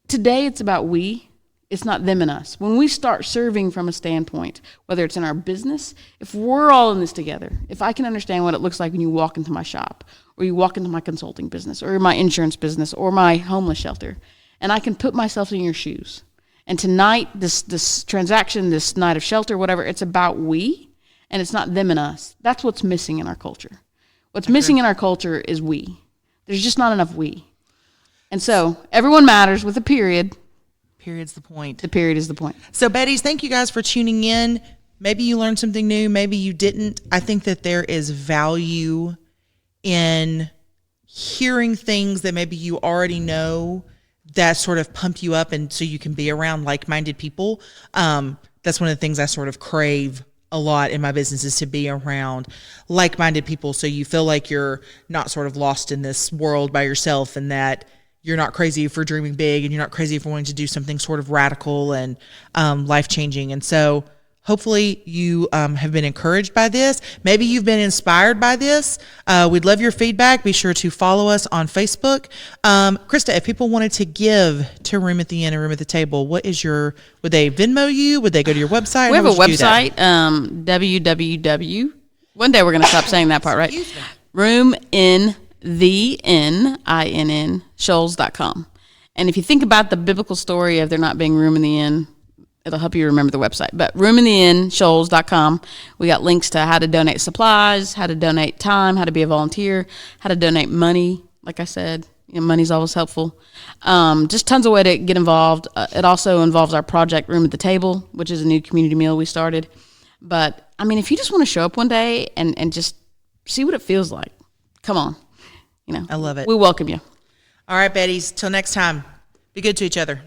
today it's about we, it's not them and us. When we start serving from a standpoint, whether it's in our business, if we're all in this together, if I can understand what it looks like when you walk into my shop, or you walk into my consulting business, or my insurance business, or my homeless shelter, and I can put myself in your shoes. And tonight, this transaction, this night of shelter, whatever, it's about we, and it's not them and us. That's what's missing in our culture. What's missing in our culture is we. There's just not enough we. And so everyone matters with a period. Period's the point. The period is the point. So, Betties, thank you guys for tuning in. Maybe you learned something new. Maybe you didn't. I think that there is value in hearing things that maybe you already know that sort of pump you up, and so you can be around like-minded people. That's one of the things I sort of crave a lot in my business, is to be around like-minded people, so you feel like you're not sort of lost in this world by yourself, and that you're not crazy for dreaming big, and you're not crazy for wanting to do something sort of radical and life-changing. And so hopefully you have been encouraged by this. Maybe you've been inspired by this. We'd love your feedback. Be sure to follow us on Facebook. Krista, if people wanted to give to Room at the Inn and Room at the Table, would they Venmo you? Would they go to your website? We have a website, www. One day we're going to stop saying that part, right? RoominTheInn, Shoals.com. And if you think about the biblical story of there not being room in the inn, it'll help you remember the website. But RoominTheInn, Shoals.com. We got links to how to donate supplies, how to donate time, how to be a volunteer, how to donate money. Like I said, money's always helpful. Just tons of way to get involved. It also involves our project Room at the Table, which is a new community meal we started. But, I mean, if you just want to show up one day and just see what it feels like, come on. I love it. We welcome you. All right, Betties. Till next time. Be good to each other.